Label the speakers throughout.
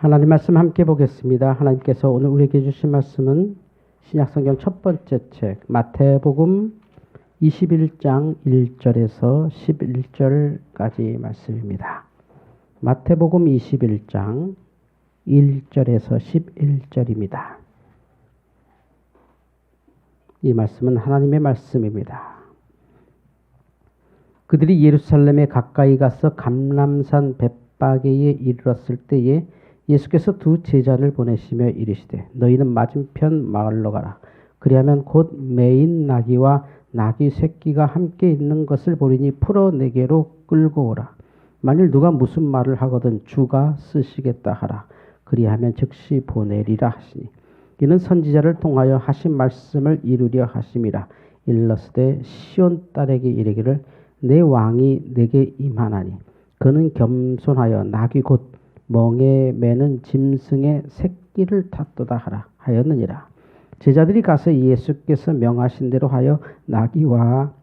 Speaker 1: 하나님 말씀 함께 보겠습니다. 하나님께서 오늘 우리에게 주신 말씀은 신약성경 첫 번째 책 마태복음 21장 1절에서 11절까지 말씀입니다. 마태복음 21장 1절에서 11절입니다. 이 말씀은 하나님의 말씀입니다. 그들이 예루살렘에 가까이 가서 감람산 벳바게에 이르렀을 때에 예수께서 두 제자를 보내시며 이르시되 너희는 맞은편 마을로 가라. 그리하면 곧 매인 나귀와 나귀 새끼가 함께 있는 것을 보리니 풀어 내게로 끌고 오라. 만일 누가 무슨 말을 하거든 주가 쓰시겠다 하라. 그리하면 즉시 보내리라 하시니 이는 선지자를 통하여 하신 말씀을 이루려 하심이라. 일러스되 시온 딸에게 이르기를 내 왕이 내게 임하나니 그는 겸손하여 나귀 곧 멍에 매는 짐승의 새끼를 탔도다 하라 하였느니라. 제자들이 가서 예수께서 명하신 대로 하여 나귀와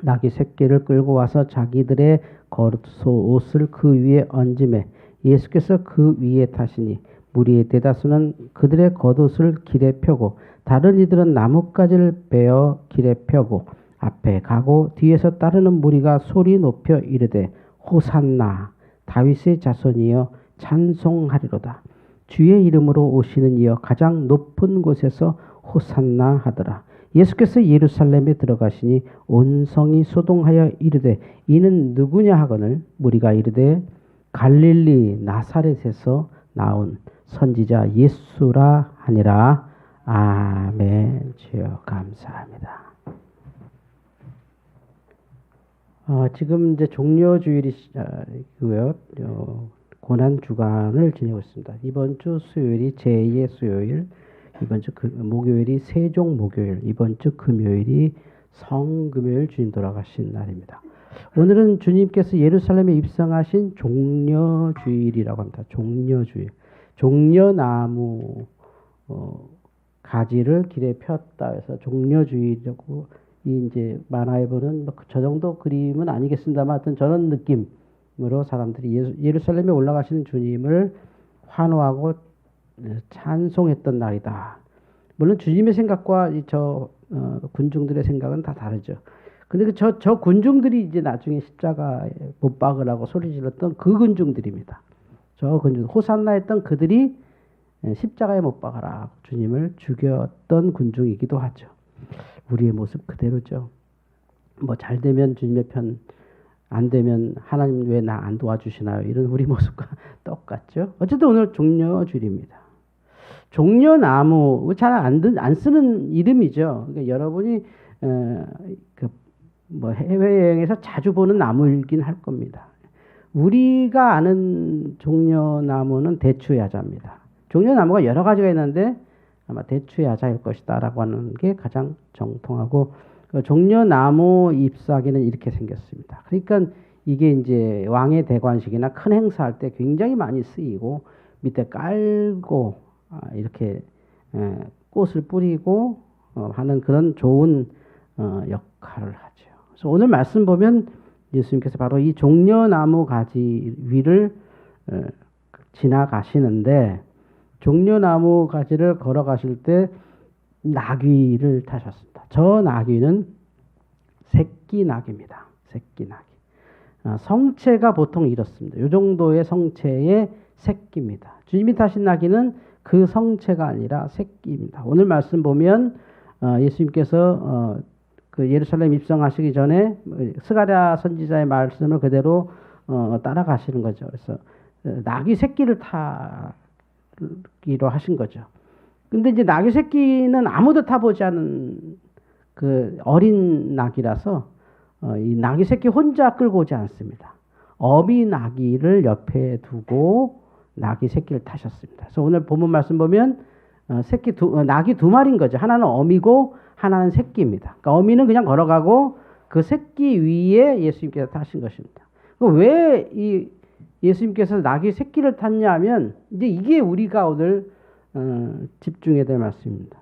Speaker 1: 나귀 새끼를 끌고 와서 자기들의 겉옷을 그 위에 얹음에 예수께서 그 위에 타시니 무리의 대다수는 그들의 겉옷을 길에 펴고 다른 이들은 나뭇가지를 베어 길에 펴고 앞에 가고 뒤에서 따르는 무리가 소리 높여 이르되 호산나 다윗의 자손이여 찬송하리로다. 주의 이름으로 오시는 이여 가장 높은 곳에서 호산나 하더라. 예수께서 예루살렘에 들어가시니 온 성이 소동하여 이르되 이는 누구냐 하거늘 무리가 이르되 갈릴리 나사렛에서 나온 선지자 예수라 하니라. 아멘. 주여 감사합니다. 지금 이제 종려주일이고요. 고난 주간을 지내고 있습니다. 이번 주 수요일이 제2의 수요일, 이번 주 목요일이 세종 목요일, 이번 주 금요일이 성금요일 주님 돌아가신 날입니다. 오늘은 주님께서 예루살렘에 입성하신 종려주일이라고 합니다. 종려주일. 종려나무 가지를 길에 폈다 해서 종려주일이라고 이제 만화에 보는 저 정도 그림은 아니겠습니다만 하여튼 저런 느낌으로 사람들이 예루살렘에 올라가시는 주님을 환호하고 찬송했던 날이다. 물론 주님의 생각과 저 군중들의 생각은 다 다르죠. 근데 저 군중들이 이제 나중에 십자가에 못 박으라고 소리 질렀던 그 군중들입니다. 저 군중 호산나 했던 그들이 십자가에 못 박아라 주님을 죽였던 군중이기도 하죠. 우리의 모습 그대로죠. 뭐 잘 되면 주님의 편, 안 되면 하나님 왜 나 안 도와주시나요? 이런 우리 모습과 똑같죠. 어쨌든 오늘 종려주일입니다. 종려나무 잘 안 쓰는 이름이죠. 그러니까 여러분이 뭐 해외여행에서 자주 보는 나무이긴 할 겁니다. 우리가 아는 종려나무는 대추야자입니다. 종려나무가 여러 가지가 있는데 아마 대추야자일 것이다 라고 하는 게 가장 정통하고, 종려나무 잎사귀는 이렇게 생겼습니다. 그러니까 이게 이제 왕의 대관식이나 큰 행사할 때 굉장히 많이 쓰이고 밑에 깔고 이렇게 꽃을 뿌리고 하는 그런 좋은 역할을 하죠. 그래서 오늘 말씀 보면 예수님께서 바로 이 종려나무 가지 위를 지나가시는데 종려나무 가지를 걸어가실 때 나귀를 타셨습니다. 저 나귀는 새끼 나귀입니다. 새끼 나귀. 성체가 보통 이렇습니다. 이 정도의 성체의 새끼입니다. 주님이 타신 나귀는 그 성체가 아니라 새끼입니다. 오늘 말씀 보면 예수님께서 그 예루살렘 입성하시기 전에 스가랴 선지자의 말씀을 그대로 따라가시는 거죠. 그래서 나귀 새끼를 타기로 하신 거죠. 근데 이제 나귀 새끼는 아무도 타보지 않은 그 어린 나귀라서 이 나귀 새끼 혼자 끌고 오지 않습니다. 어미 나귀를 옆에 두고 나귀 새끼를 타셨습니다. 그래서 오늘 본문 말씀 보면 나귀 두 마리인 거죠. 하나는 어미고 하나는 새끼입니다. 그러니까 어미는 그냥 걸어가고 그 새끼 위에 예수님께서 타신 것입니다. 왜 이 예수님께서 나귀 새끼를 탔냐 하면 이제 이게 우리가 오늘 집중해야 될 말씀입니다.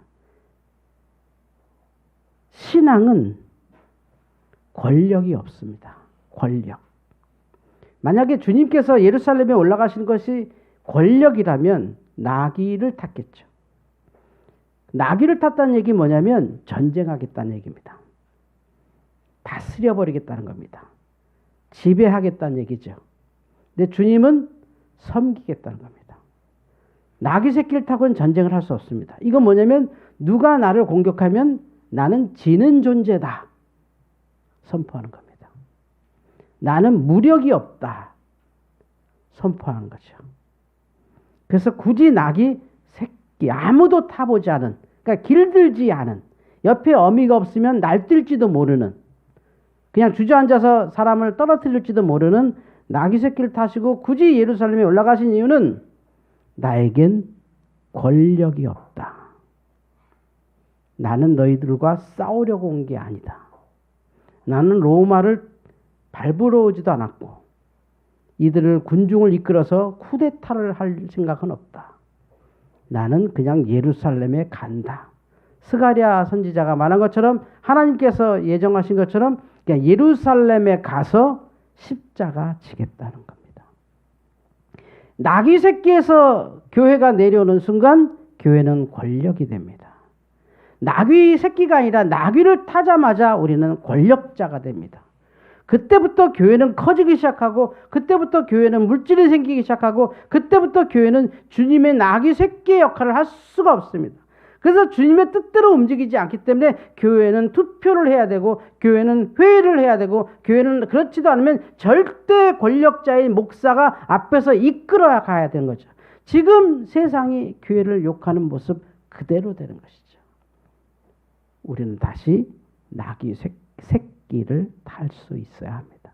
Speaker 1: 신앙은 권력이 없습니다. 권력. 만약에 주님께서 예루살렘에 올라가시는 것이 권력이라면 나귀를 탔겠죠. 나귀를 탔다는 얘기 뭐냐면 전쟁하겠다는 얘기입니다. 다스려버리겠다는 겁니다. 지배하겠다는 얘기죠. 근데 주님은 섬기겠다는 겁니다. 나귀 새끼를 타고는 전쟁을 할 수 없습니다. 이건 뭐냐면 누가 나를 공격하면 나는 지는 존재다. 선포하는 겁니다. 나는 무력이 없다. 선포하는 거죠. 그래서 굳이 나귀 새끼, 아무도 타보지 않은, 그러니까 길들지 않은, 옆에 어미가 없으면 날뛸지도 모르는, 그냥 주저앉아서 사람을 떨어뜨릴지도 모르는 나귀 새끼를 타시고 굳이 예루살렘에 올라가신 이유는 나에겐 권력이 없다. 나는 너희들과 싸우려고 온 게 아니다. 나는 로마를 밟으러 오지도 않았고 이들을 군중을 이끌어서 쿠데타를 할 생각은 없다. 나는 그냥 예루살렘에 간다. 스가랴 선지자가 말한 것처럼 하나님께서 예정하신 것처럼 그냥 예루살렘에 가서 십자가 지겠다는 겁니다. 나귀 새끼에서 교회가 내려오는 순간 교회는 권력이 됩니다. 나귀 새끼가 아니라 나귀를 타자마자 우리는 권력자가 됩니다. 그때부터 교회는 커지기 시작하고 그때부터 교회는 물질이 생기기 시작하고 그때부터 교회는 주님의 나귀 새끼의 역할을 할 수가 없습니다. 그래서 주님의 뜻대로 움직이지 않기 때문에 교회는 투표를 해야 되고 교회는 회의를 해야 되고 교회는 그렇지도 않으면 절대 권력자인 목사가 앞에서 이끌어야 가야 되는 거죠. 지금 세상이 교회를 욕하는 모습 그대로 되는 것이죠. 우리는 다시 나귀 새끼를 탈 수 있어야 합니다.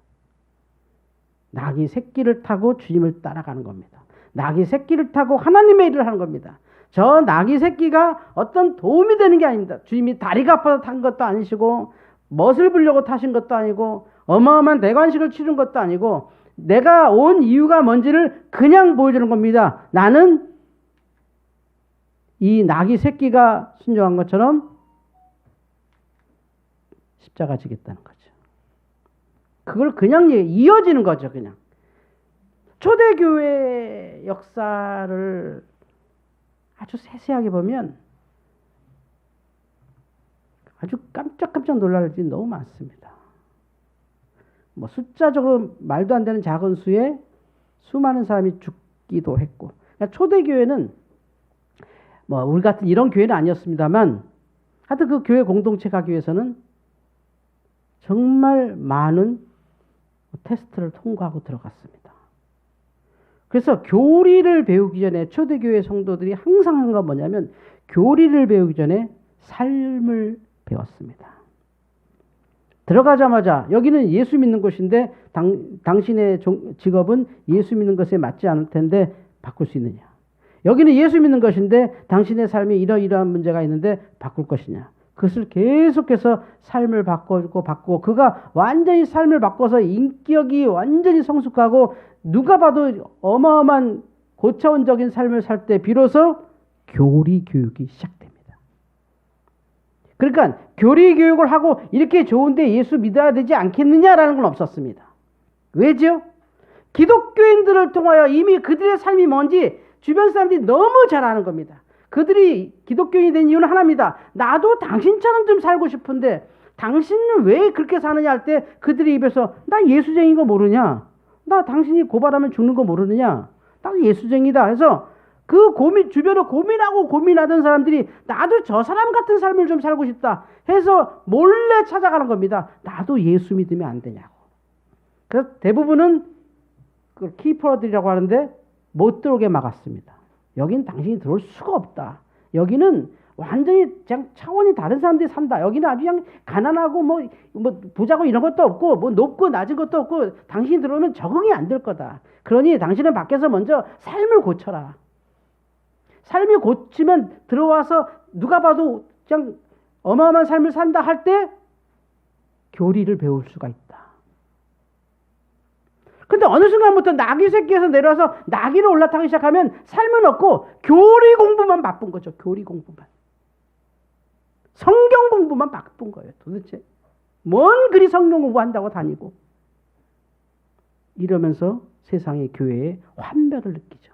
Speaker 1: 나귀 새끼를 타고 주님을 따라가는 겁니다. 나귀 새끼를 타고 하나님의 일을 하는 겁니다. 저 나귀 새끼가 어떤 도움이 되는 게 아닙니다. 주님이 다리가 아파서 탄 것도 아니시고 멋을 부려고 타신 것도 아니고 어마어마한 대관식을 치른 것도 아니고 내가 온 이유가 뭔지를 그냥 보여주는 겁니다. 나는 이 나귀 새끼가 순종한 것처럼 십자가 지겠다는 거죠. 그걸 그냥 이어지는 거죠. 그냥 초대교회 역사를 아주 세세하게 보면 아주 깜짝깜짝 놀랄 일이 너무 많습니다. 뭐 숫자적으로 말도 안 되는 작은 수에 수많은 사람이 죽기도 했고, 그러니까 초대교회는 뭐 우리 같은 이런 교회는 아니었습니다만 하여튼 그 교회 공동체 가기 위해서는 정말 많은 테스트를 통과하고 들어갔습니다. 그래서 교리를 배우기 전에 초대교회 성도들이 항상 한 건 뭐냐면 교리를 배우기 전에 삶을 배웠습니다. 들어가자마자 여기는 예수 믿는 곳인데 당신의 직업은 예수 믿는 것에 맞지 않을 텐데 바꿀 수 있느냐. 여기는 예수 믿는 것인데 당신의 삶에 이러이러한 문제가 있는데 바꿀 것이냐. 그것을 계속해서 삶을 바꾸고 그가 완전히 삶을 바꿔서 인격이 완전히 성숙하고 누가 봐도 어마어마한 고차원적인 삶을 살 때 비로소 교리 교육이 시작됩니다. 그러니까 교리 교육을 하고 이렇게 좋은데 예수 믿어야 되지 않겠느냐라는 건 없었습니다. 왜죠? 기독교인들을 통하여 이미 그들의 삶이 뭔지 주변 사람들이 너무 잘 아는 겁니다. 그들이 기독교인이 된 이유는 하나입니다. 나도 당신처럼 좀 살고 싶은데 당신은 왜 그렇게 사느냐 할 때 그들의 입에서 나 예수쟁인 거 모르냐? 나 당신이 고발하면 죽는 거 모르느냐? 나 예수쟁이다. 해서 그 주변에 고민하던 사람들이 나도 저 사람 같은 삶을 좀 살고 싶다 해서 몰래 찾아가는 겁니다. 나도 예수 믿으면 안 되냐고. 그래서 대부분은 그 키퍼들이라고 하는데 못 들어오게 막았습니다. 여긴 당신이 들어올 수가 없다. 여기는 완전히 그냥 차원이 다른 사람들이 산다. 여기는 아주 그냥 가난하고 뭐 부자고 이런 것도 없고 뭐 높고 낮은 것도 없고 당신이 들어오면 적응이 안 될 거다. 그러니 당신은 밖에서 먼저 삶을 고쳐라. 삶이 고치면 들어와서 누가 봐도 그냥 어마어마한 삶을 산다 할 때 교리를 배울 수가 있다. 근데 어느 순간부터 나귀 새끼에서 내려와서 나귀를 올라타기 시작하면 삶은 없고 교리 공부만 바쁜 거죠. 교리 공부만. 성경 공부만 바쁜 거예요. 도대체 뭔 그리 성경 공부한다고 다니고. 이러면서 세상의 교회에 환멸을 느끼죠.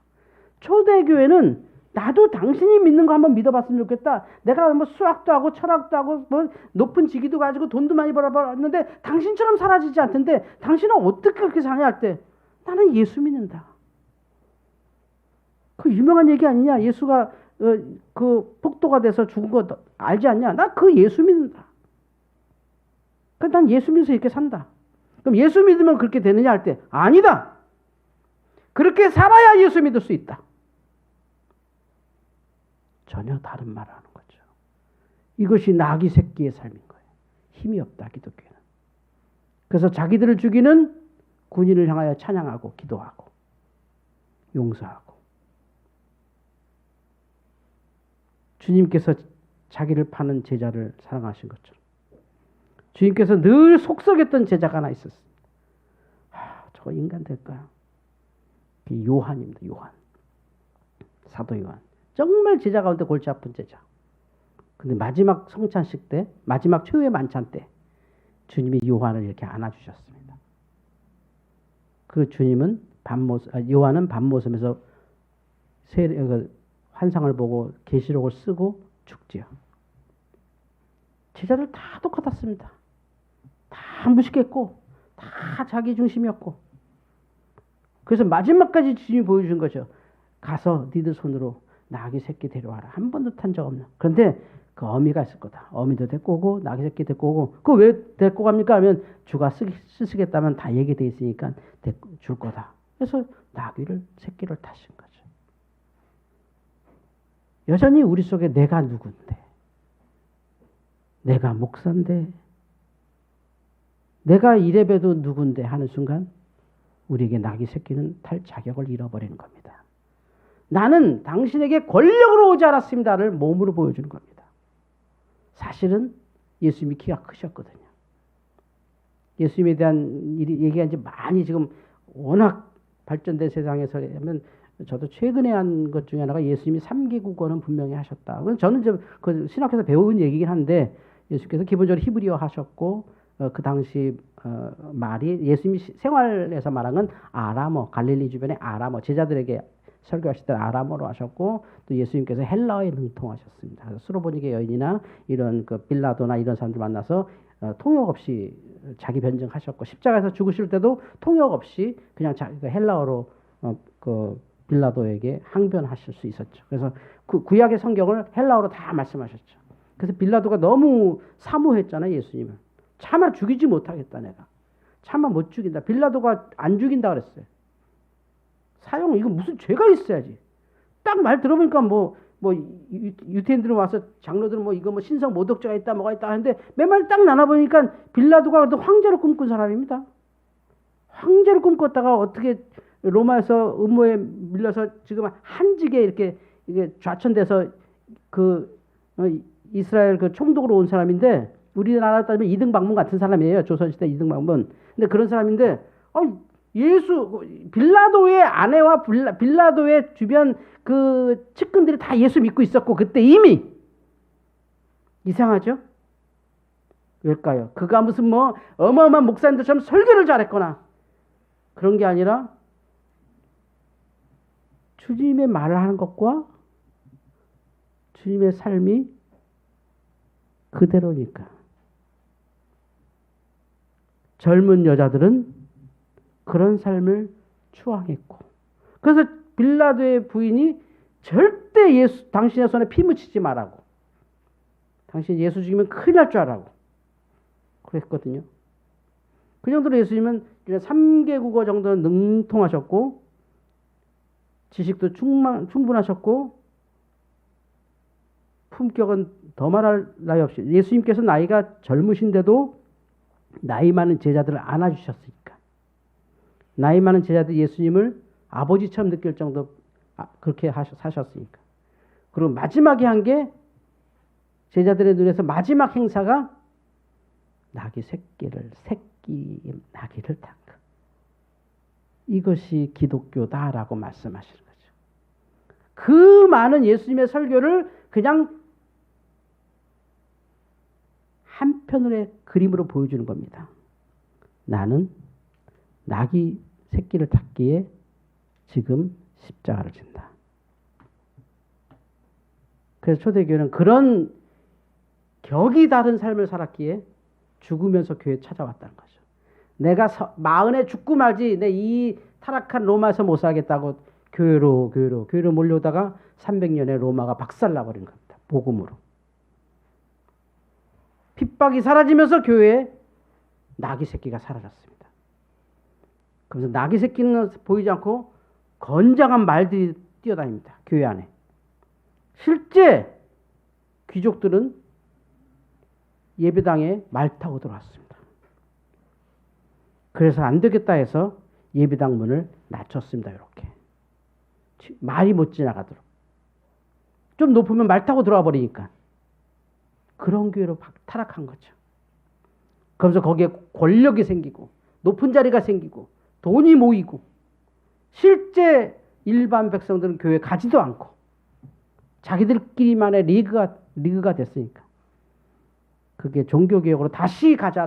Speaker 1: 초대교회는 나도 당신이 믿는 거 한번 믿어봤으면 좋겠다. 내가 뭐 수학도 하고 철학도 하고 뭐 높은 직위도 가지고 돈도 많이 벌어봤는데 당신처럼 사라지지 않던데 당신은 어떻게 그렇게 사냐 할 때 나는 예수 믿는다. 그 유명한 얘기 아니냐? 예수가 그 폭도가 돼서 죽은 거 알지 않냐? 나 그 예수 믿는다. 난 예수 믿어서 이렇게 산다. 그럼 예수 믿으면 그렇게 되느냐 할 때 아니다. 그렇게 살아야 예수 믿을 수 있다. 전혀 다른 말을 하는 거죠. 이것이 나귀 새끼의 삶인 거예요. 힘이 없다, 기독교는. 그래서 자기들을 죽이는 군인을 향하여 찬양하고 기도하고 용서하고 주님께서 자기를 파는 제자를 사랑하신 것처럼 주님께서 늘 속썩였던 제자가 하나 있었습니다. 저 인간 될까요? 요한입니다. 요한. 사도 요한. 정말 제자 가운데 골치 아픈 제자. 근데 마지막 성찬식 때, 마지막 최후의 만찬 때 주님이 요한을 이렇게 안아주셨습니다. 그 주님은 요한은 밤모섬에서 환상을 보고 계시록을 쓰고 죽지요. 제자들 다 똑같았습니다. 다 무식했고 다 자기 중심이었고 그래서 마지막까지 주님이 보여준 거죠. 가서 니들 손으로 나귀 새끼 데려와라. 한 번도 탄 적 없는. 그런데 그 어미가 있을 거다. 어미도 데리고 오고 나귀 새끼 데리고 오고 그거 왜 데리고 갑니까? 하면 주가 쓰시겠다면 다 얘기돼 있으니까 줄 거다. 그래서 나귀를 새끼를 타신 거죠. 여전히 우리 속에 내가 누군데 내가 목사인데 내가 이래봬도 누군데 하는 순간 우리에게 나귀 새끼는 탈 자격을 잃어버리는 겁니다. 나는 당신에게 권력으로 오지 않았습니다를 몸으로 보여주는 겁니다. 사실은 예수님이 키가 크셨거든요. 예수님에 대한 얘기한 지 많이 지금 워낙 발전된 세상에서 하면 저도 최근에 한 것 중에 하나가 예수님이 3개 국어는 분명히 하셨다. 저는 이제 그 신학에서 배운 얘기긴 한데 예수께서 기본적으로 히브리어 하셨고 그 당시 말이 예수님이 생활에서 말한 건 아람어, 갈릴리 주변의 아람어, 제자들에게 설교하실 때 아람어로 하셨고 또 예수님께서 헬라어에 능통하셨습니다. 그래서 수로보니게 여인이나 이런 그 빌라도나 이런 사람들 만나서 통역 없이 자기 변증하셨고 십자가에서 죽으실 때도 통역 없이 그냥 헬라어로 그 빌라도에게 항변하실 수 있었죠. 그래서 그 구약의 성경을 헬라어로 다 말씀하셨죠. 그래서 빌라도가 너무 사모했잖아요, 예수님을. 차마 죽이지 못하겠다, 내가. 차마 못 죽인다. 빌라도가 안 죽인다 그랬어요. 이거 무슨 죄가 있어야지. 딱 말 들어보니까 유태인들은 와서 장로들은 이거 신성 모독죄가 있다, 뭐가 있다 하는데 몇 마디 딱 나눠보니까 빌라도가 황제로 꿈꾼 사람입니다. 황제로 꿈꿨다가 어떻게 로마에서 음모에 밀려서 지금 한직에 이렇게 좌천돼서 이스라엘 총독으로 온 사람인데 우리나라 따지면 이등박문 같은 사람이에요. 조선시대 이등박문. 근데 그런 사람인데 빌라도의 아내와 빌라도의 주변 그 측근들이 다 예수 믿고 있었고 그때 이미 이상하죠? 왜일까요? 그가 무슨 어마어마한 목사님들처럼 설교를 잘했거나 그런 게 아니라 주님의 말을 하는 것과 주님의 삶이 그대로니까. 젊은 여자들은 그런 삶을 추앙했고 그래서 빌라도의 부인이 절대 당신의 손에 피 묻히지 말라고 당신 예수 죽이면 큰일 날 줄 알라고 그랬거든요. 그 정도로 예수님은 3개 국어 정도는 능통하셨고 지식도 충분하셨고 품격은 더 말할 나위 없이 예수님께서 나이가 젊으신데도 나이 많은 제자들을 안아주셨으니까 나이 많은 제자들이 예수님을 아버지처럼 느낄 정도 그렇게 사셨으니까 그리고 마지막에 한 게 제자들의 눈에서 마지막 행사가 나귀를 탄 것. 이것이 기독교다라고 말씀하시는 거죠. 그 많은 예수님의 설교를 그냥 한편의 그림으로 보여주는 겁니다. 나는 나귀 새끼를 탔기에 지금 십자가를 진다. 그래서 초대교회는 그런 격이 다른 삶을 살았기에 죽으면서 교회에 찾아왔다는 거죠. 내가 마흔에 죽고 말지 내 이 타락한 로마에서 못 살겠다고 교회로 몰려오다가 300년에 로마가 박살나버린 겁니다. 복음으로. 핍박이 사라지면서 교회에 나귀 새끼가 사라졌습니다. 그래서 나귀 새끼는 보이지 않고 건장한 말들이 뛰어다닙니다. 교회 안에. 실제 귀족들은 예배당에 말 타고 들어왔습니다. 그래서 안 되겠다 해서 예배당 문을 낮췄습니다. 이렇게. 말이 못 지나가도록. 좀 높으면 말 타고 들어와 버리니까. 그런 교회로 타락한 거죠. 그러면서 거기에 권력이 생기고 높은 자리가 생기고 돈이 모이고 실제 일반 백성들은 교회 가지도 않고 자기들끼리만의 리그가 됐으니까 그게 종교개혁으로 다시 가자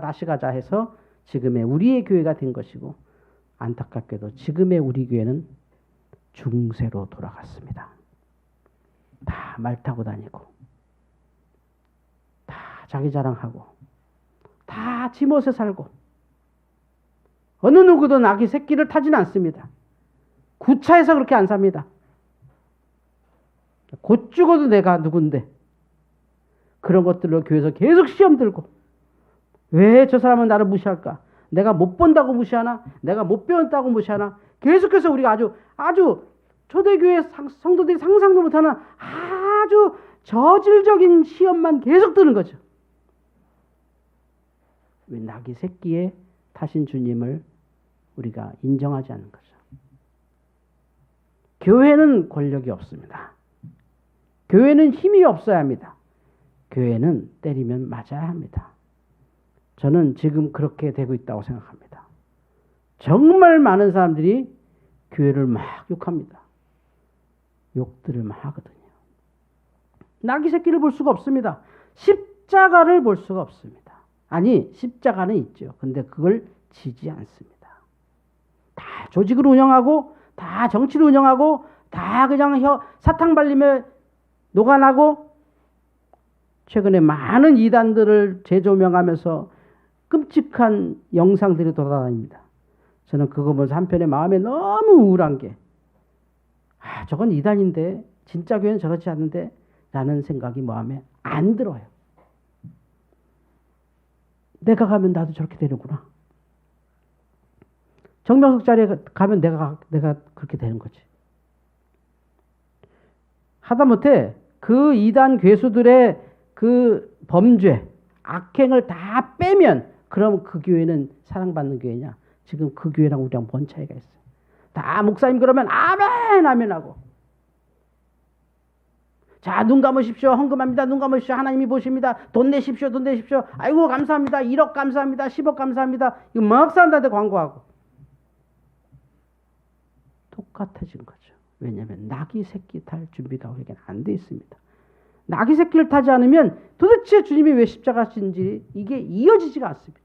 Speaker 1: 해서 지금의 우리의 교회가 된 것이고 안타깝게도 지금의 우리 교회는 중세로 돌아갔습니다. 다 말 타고 다니고 다 자기 자랑하고 다 지멋에 살고 어느 누구도 나귀 새끼를 타지는 않습니다. 구차해서 그렇게 안 삽니다. 곧 죽어도 내가 누군데 그런 것들로 교회에서 계속 시험 들고 왜 저 사람은 나를 무시할까? 내가 못 본다고 무시하나? 내가 못 배웠다고 무시하나? 계속해서 우리가 아주 초대교회 성도들이 상상도 못하는 아주 저질적인 시험만 계속 드는 거죠. 왜 나귀 새끼에 타신 주님을 우리가 인정하지 않는 거죠. 교회는 권력이 없습니다. 교회는 힘이 없어야 합니다. 교회는 때리면 맞아야 합니다. 저는 지금 그렇게 되고 있다고 생각합니다. 정말 많은 사람들이 교회를 막 욕합니다. 욕들을 막 하거든요. 나귀 새끼를 볼 수가 없습니다. 십자가를 볼 수가 없습니다. 아니, 십자가는 있죠. 근데 그걸 지지 않습니다. 다 조직을 운영하고 다 정치를 운영하고 다 그냥 사탕 발리며 녹아나고 최근에 많은 이단들을 재조명하면서 끔찍한 영상들이 돌아다닙니다. 저는 그거 보면서 한편에 마음에 너무 우울한 게 저건 이단인데 진짜 교회는 저렇지 않는데 라는 생각이 마음에 안 들어요. 내가 가면 나도 저렇게 되는구나. 정명석 자리에 가면 내가 그렇게 되는 거지. 하다못해 그 이단 괴수들의 그 범죄, 악행을 다 빼면 그럼 그 교회는 사랑받는 교회냐? 지금 그 교회랑 우리랑 뭔 차이가 있어요? 다 목사님 그러면 아멘 아멘 하고 자, 눈 감으십시오. 헌금합니다. 눈 감으십시오. 하나님이 보십니다. 돈 내십시오. 아이고 감사합니다. 1억 감사합니다. 10억 감사합니다. 이거 목사님한테 광고하고 똑같아진 거죠. 왜냐하면 나귀 새끼 탈 준비가 우리에게는 안 돼 있습니다. 나귀 새끼를 타지 않으면 도대체 주님이 왜 십자가신지 이게 이어지지가 않습니다.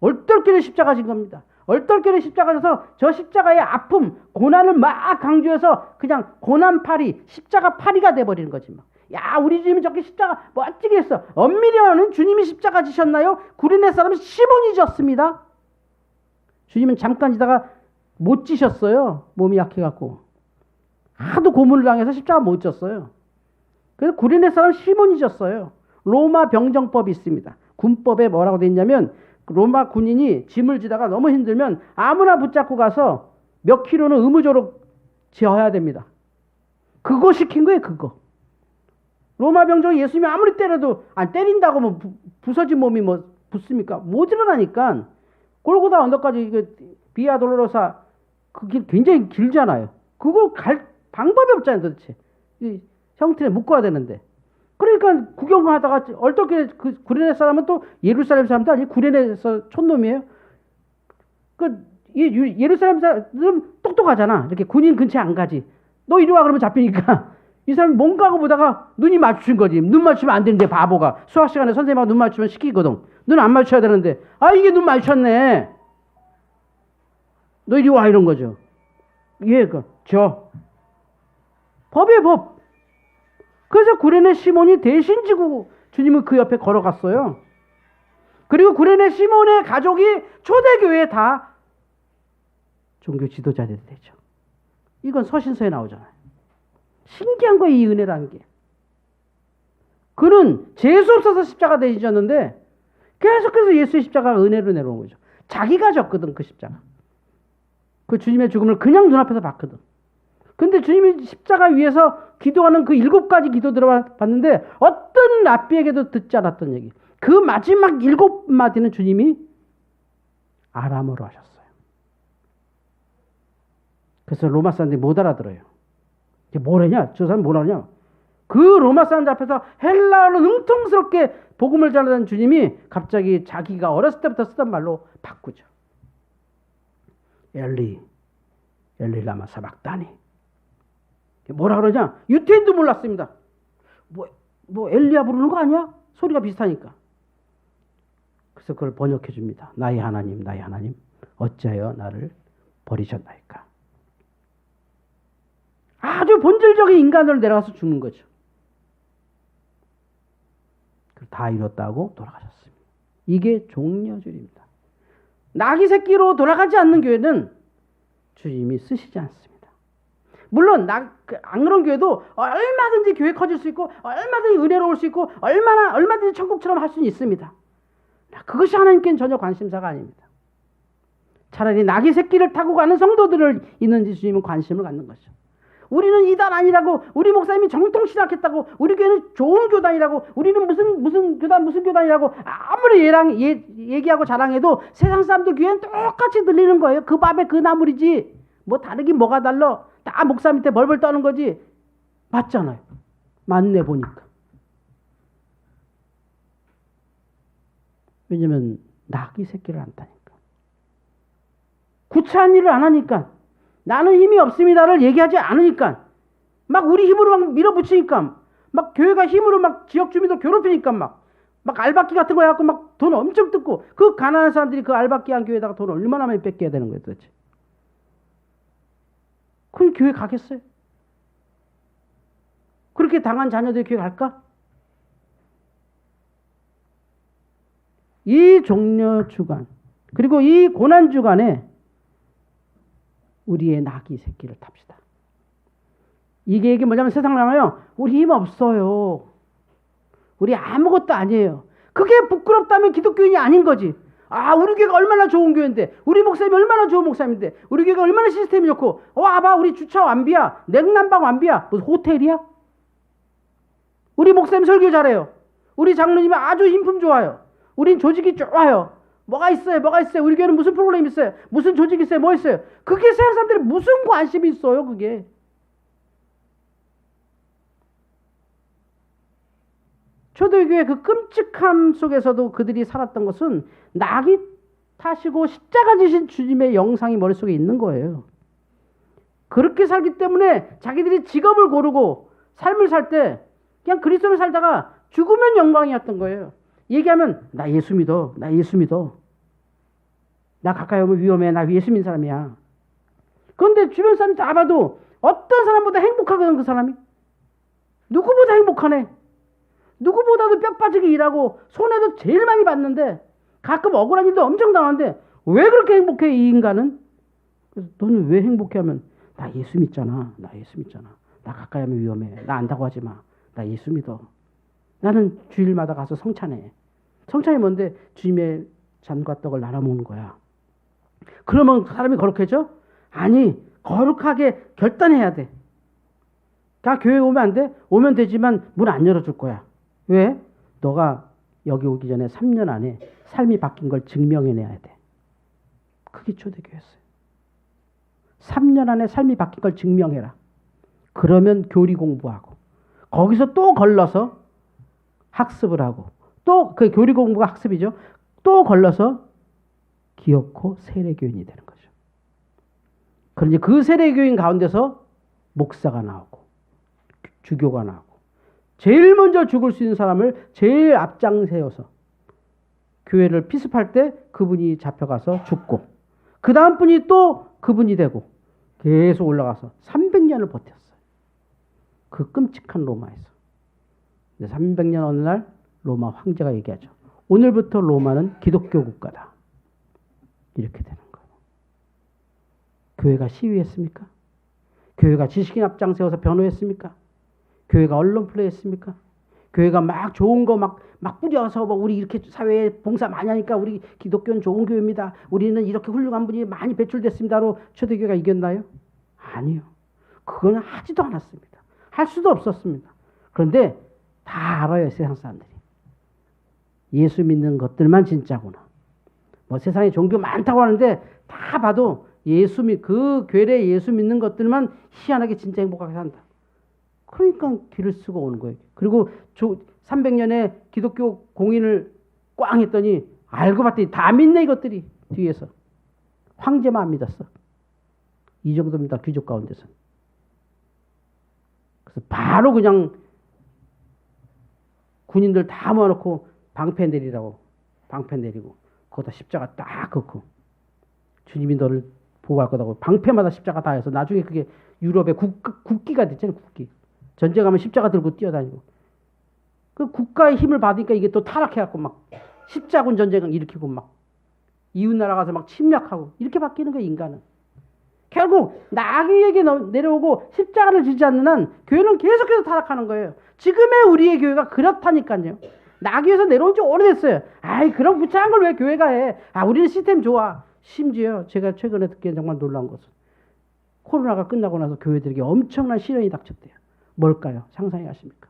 Speaker 1: 얼떨결에 십자가진 겁니다. 얼떨결에 십자가져서 저 십자가의 아픔, 고난을 막 강조해서 그냥 고난파리, 십자가파리가 돼버리는 거지. 막. 야, 우리 주님이 저렇게 십자가 멋지게 했어. 엄밀히 말하면 주님이 십자가 지셨나요? 구레네 사람은 시몬이 졌습니다. 주님은 잠깐 지다가 못 지셨어요. 몸이 약해갖고. 하도 고문을 당해서 십자가 못 졌어요. 그래서 구레네 사람 시몬이 졌어요. 로마 병정법이 있습니다. 군법에 뭐라고 돼 있냐면 로마 군인이 짐을 지다가 너무 힘들면 아무나 붙잡고 가서 몇 킬로는 의무적으로 지어야 됩니다. 그거 시킨 거예요. 그거. 로마 병정이 예수님이 아무리 때려도 때린다고 뭐 부서진 몸이 뭐 붙습니까? 못 일어나니까 골고다 언덕까지 비아 돌로로사 그 길 굉장히 길잖아요. 그걸 갈 방법이 없잖아요. 도대체. 이 형틀에 묶어야 되는데. 그러니까 구경하다가 얼떨결에 그 구레네 사람은 또 예루살렘 사람도 아니고 구레네에서 촌놈이에요. 예루살렘 사람은 똑똑하잖아. 이렇게 군인 근처에 안 가지. 너 이리 와 그러면 잡히니까 이 사람이 뭔가 하고 보다가 눈이 마주친 거지. 눈 맞추면 안 되는데 바보가. 수학 시간에 선생님하고 눈 맞추면 시키거든. 눈 안 맞춰야 되는데 이게 눈 맞췄네. 너 이리 와 이런 거죠. 법이에요 법. 그래서 구레네 시몬이 대신 지고 주님은 그 옆에 걸어갔어요. 그리고 구레네 시몬의 가족이 초대교회에 다 종교 지도자들이 되죠. 이건 서신서에 나오잖아요. 신기한 거예요, 이 은혜라는 게. 그는 재수 없어서 십자가 대지셨는데 계속해서 예수의 십자가가 은혜로 내려온 거죠. 자기가 졌거든, 그 십자가. 그 주님의 죽음을 그냥 눈앞에서 봤거든. 근데 주님이 십자가 위에서 기도하는 그 7가지 기도 들어봤는데 어떤 랍비에게도 듣지 않았던 얘기. 그 마지막 7마디는 주님이 아람어로 하셨어요. 그래서 로마 사람들이 못 알아들어요. 이게 뭐래냐? 저 사람 뭐라냐? 그 로마 사람들 앞에서 헬라어로 능통스럽게 복음을 전하던 주님이 갑자기 자기가 어렸을 때부터 쓰던 말로 바꾸죠. 엘리 라마 사박다니. 뭐라 그러냐? 유태인도 몰랐습니다. 뭐 엘리야 부르는 거 아니야? 소리가 비슷하니까. 그래서 그걸 번역해 줍니다. 나의 하나님, 나의 하나님, 어찌하여 나를 버리셨나이까. 아주 본질적인 인간으로 내려가서 죽는 거죠. 다 이뤘다고 돌아가셨습니다. 이게 종려주일입니다. 나귀 새끼로 돌아가지 않는 교회는 주님이 쓰시지 않습니다. 물론 안 그런 교회도 얼마든지 교회 커질 수 있고 얼마든지 은혜로울 수 있고 얼마든지 천국처럼 할 수는 있습니다. 그것이 하나님께는 전혀 관심사가 아닙니다. 차라리 나귀 새끼를 타고 가는 성도들을 있는지 주님은 관심을 갖는 것이죠. 우리는 이단 아니라고, 우리 목사님이 정통 신학했다고, 우리 교회는 좋은 교단이라고, 우리는 무슨 교단이라고 아무리 얘기하고 자랑해도 세상 사람들 교회는 똑같이 들리는 거예요. 그 밥에 그 나물이지. 뭐 다르긴 뭐가 달라. 다 목사 밑에 벌벌 떠는 거지. 맞잖아요. 맞네 보니까. 왜냐면 나귀 새끼를 안 타니까. 구차한 일을 안 하니까. 나는 힘이 없습니다를 얘기하지 않으니까. 막 우리 힘으로 막 밀어붙이니까. 막 교회가 힘으로 막 지역 주민들 괴롭히니까 막 알박기 같은 거 해갖고 막 돈 엄청 뜯고, 그 가난한 사람들이 그 알박기 한 교회에다가 돈 얼마나 많이 뺏겨야 되는 거예요 도대체. 그럼 교회 가겠어요? 그렇게 당한 자녀들이 교회 갈까? 이 종려 주간, 그리고 이 고난 주간에 우리의 나귀 새끼를 탑시다. 이게 뭐냐면 세상 나가요. 우리 힘 없어요. 우리 아무것도 아니에요. 그게 부끄럽다면 기독교인이 아닌 거지. 우리 교회가 얼마나 좋은 교회인데, 우리 목사님이 얼마나 좋은 목사님인데, 우리 교회가 얼마나 시스템이 좋고, 와봐 우리 주차 완비야, 냉난방 완비야, 무슨 호텔이야? 우리 목사님 설교 잘해요. 우리 장로님이 아주 인품 좋아요. 우린 조직이 좋아요. 뭐가 있어요? 우리 교회는 무슨 프로그램 있어요? 무슨 조직 있어요? 뭐 있어요? 그게 세상 사람들이 무슨 관심이 있어요, 그게? 초대교회 그 끔찍함 속에서도 그들이 살았던 것은 나귀 타시고 십자가 지신 주님의 영상이 머릿속에 있는 거예요. 그렇게 살기 때문에 자기들이 직업을 고르고 삶을 살 때 그냥 그리스도를 살다가 죽으면 영광이었던 거예요. 얘기하면 나 예수 믿어. 나 가까이 오면 위험해. 나 예수 믿는 사람이야. 그런데 주변 사람이 다 봐도 어떤 사람보다 행복하거든, 그 사람이. 누구보다 행복하네. 누구보다도 뼈 빠지게 일하고 손해도 제일 많이 받는데 가끔 억울한 일도 엄청 당하는데 왜 그렇게 행복해, 이 인간은? 그래서 너는 왜 행복해 하면 나 예수 믿잖아. 나 가까이 하면 위험해. 나 안다고 하지 마. 나 예수 믿어. 나는 주일마다 가서 성찬해. 성찬이 뭔데? 주님의 잔과 떡을 나눠 먹는 거야. 그러면 사람이 거룩해져? 아니, 거룩하게 결단해야 돼. 다 교회 오면 안 돼? 오면 되지만 문 안 열어줄 거야. 왜? 너가 여기 오기 전에 3년 안에 삶이 바뀐 걸 증명해내야 돼. 그게 초대교회였어요. 3년 안에 삶이 바뀐 걸 증명해라. 그러면 교리 공부하고 거기서 또 걸러서 학습을 하고, 또 그 교리 공부가 학습이죠. 또 걸러서 기어코 세례교인이 되는 거죠. 그런데 그 세례교인 가운데서 목사가 나오고 주교가 나오고 제일 먼저 죽을 수 있는 사람을 제일 앞장 세워서 교회를 피습할 때 그분이 잡혀가서 죽고, 그 다음 분이 또 그분이 되고 계속 올라가서 300년을 버텼어요. 그 끔찍한 로마에서. 300년 어느 날 로마 황제가 얘기하죠. 오늘부터 로마는 기독교 국가다. 이렇게 되는 거예요. 교회가 시위했습니까? 교회가 지식인 앞장 세워서 변호했습니까? 교회가 언론 플레이했습니까? 교회가 막 좋은 거 막 뿌려서 뭐 우리 이렇게 사회에 봉사 많이 하니까 우리 기독교는 좋은 교회입니다. 우리는 이렇게 훌륭한 분이 많이 배출됐습니다로 초대교회가 이겼나요? 아니요. 그거는 하지도 않았습니다. 할 수도 없었습니다. 그런데 다 알아요, 세상 사람들이. 예수 믿는 것들만 진짜구나. 뭐 세상에 종교 많다고 하는데 다 봐도 그 교회에 예수 믿는 것들만 희한하게 진짜 행복하게 산다. 그러니까 길을 쓰고 오는 거예요. 그리고 300년의 기독교 공인을 꽝 했더니 알고 봤더니 다 믿네 이것들이 뒤에서. 황제만 안 믿었어. 이 정도입니다. 귀족 가운데서. 그래서 바로 그냥 군인들 다 모아놓고 방패 내리라고. 방패 내리고 거기다 십자가 딱 긋고 주님이 너를 보호할 거다고 방패마다 십자가 다 해서 나중에 그게 유럽의 국기가 됐잖아요. 국기. 전쟁하면 십자가 들고 뛰어다니고. 그 국가의 힘을 받으니까 이게 또 타락해갖고 막 십자군 전쟁을 일으키고 막 이웃나라 가서 막 침략하고 이렇게 바뀌는 거예요, 인간은. 결국 나귀에게 내려오고 십자가를 지지 않는 한 교회는 계속해서 타락하는 거예요. 지금의 우리의 교회가 그렇다니까요. 나귀에서 내려온 지 오래됐어요. 아이 그런 무창한 걸 왜 교회가 해. 우리는 시스템 좋아. 심지어 제가 최근에 듣기엔 정말 놀라운 것은 코로나가 끝나고 나서 교회들에게 엄청난 시련이 닥쳤대요. 뭘까요? 상상해 가십니까?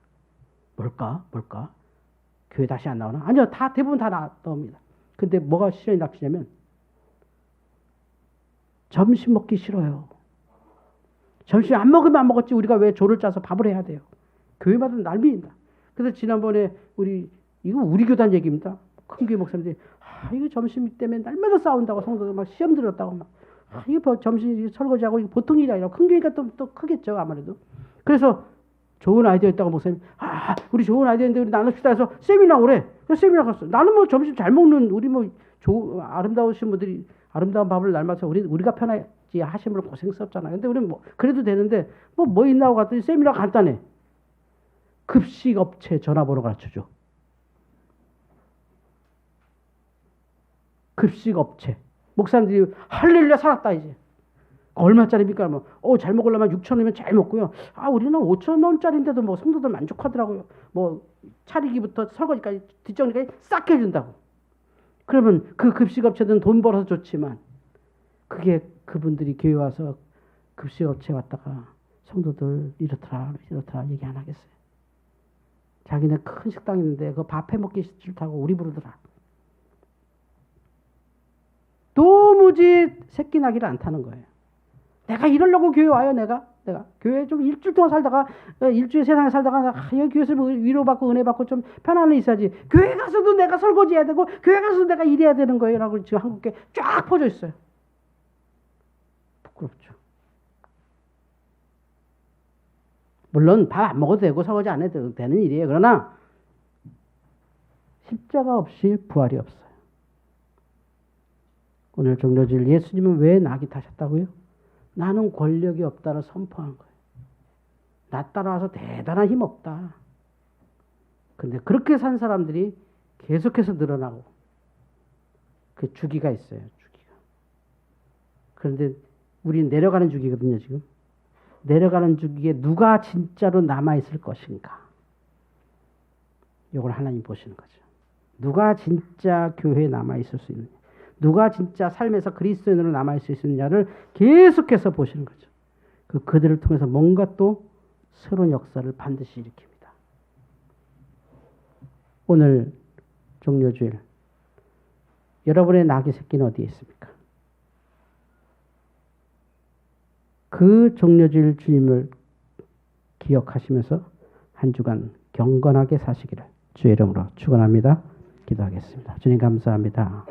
Speaker 1: 뭘까? 교회 다시 안 나오나? 아니요. 대부분 다 나옵니다. 근데 뭐가 시련이 닥치냐면 점심 먹기 싫어요. 점심 안 먹으면 안 먹었지 우리가 왜 조를 짜서 밥을 해야 돼요. 교회마다 난리입니다. 그래서 지난번에 이거 우리 교단 얘기입니다. 큰 교회 목사님들이 이거 점심 때문에 날마다 싸운다고 성도들 막 시험 들었다고 막 이거 점심 설거지하고 이거 보통 일이 아니라 큰 교회가 또 크겠죠 아무래도. 그래서 좋은 아이디어 있다고 목사님 우리 좋은 아이디어 있는데 우리 나눕시다 해서 세미나 오래. 그래서 세미나 갔어. 나는 뭐 점심 잘 먹는 우리 뭐 아름다우신 분들이 아름다운 밥을 날마다 우리가 편하지 하시면 고생스럽잖아. 근데 우리는 뭐 그래도 되는데 뭐 있나 하고 갔더니 세미나 간단해. 급식업체 전화번호 가르쳐줘. 급식업체. 목사님들이 할렐루야 살았다 이제. 얼마짜리입니까? 잘 먹으려면 6,000원이면 잘 먹고요. 우리는 5,000원짜리인데도 뭐 성도들 만족하더라고요. 뭐 차리기부터 설거지까지 뒷정리까지 싹 해준다고. 그러면 그 급식업체들은 돈 벌어서 좋지만 그게 그분들이 교회 와서 급식업체 왔다가 성도들 이렇더라 얘기 안 하겠어요. 자기네 큰 식당 있는데 그 밥 해 먹기 싫다고 우리 부르더라. 도무지 새끼 나기를 안 타는 거예요. 내가 이러려고 교회 와요. 내가 교회 좀 일주일 동안 살다가 일주일 세상에 살다가 여기 교회에서 위로받고 은혜받고 좀 편안히 있어야지. 교회 가서도 내가 설거지해야 되고 교회 가서도 내가 일해야 되는 거예요. 라고 지금 한국에 쫙 퍼져 있어요. 부끄럽죠. 물론 밥 안 먹어도 되고 설거지 안 해도 되는 일이에요. 그러나 십자가 없이 부활이 없어요. 오늘 종료주일 예수님은 왜 낙이 타셨다고요? 나는 권력이 없다를 선포한 거예요. 나 따라와서 대단한 힘 없다. 근데 그렇게 산 사람들이 계속해서 늘어나고 그 주기가 있어요. 주기가. 그런데 우리는 내려가는 주기거든요. 지금. 내려가는 주기에 누가 진짜로 남아있을 것인가. 이걸 하나님 보시는 거죠. 누가 진짜 교회에 남아있을 수 있느냐. 누가 진짜 삶에서 그리스도인으로 남아있을 수 있느냐를 계속해서 보시는 거죠. 그들을 통해서 뭔가 또 새로운 역사를 반드시 일으킵니다. 오늘 종료주일 여러분의 낙이 새끼는 어디에 있습니까? 그 종료주일 주님을 기억하시면서 한 주간 경건하게 사시기를 주의 이름으로 축원합니다. 기도하겠습니다. 주님 감사합니다.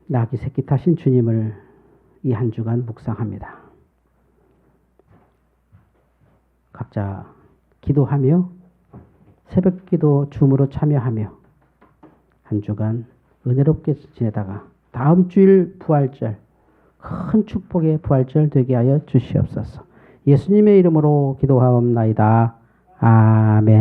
Speaker 1: 낙이 새끼 타신 주님을 이 한 주간 묵상합니다. 각자 기도하며 새벽기도 줌으로 참여하며 한 주간 은혜롭게 지내다가 다음 주일 부활절 큰 축복의 부활절 되게 하여 주시옵소서. 예수님의 이름으로 기도하옵나이다. 아멘.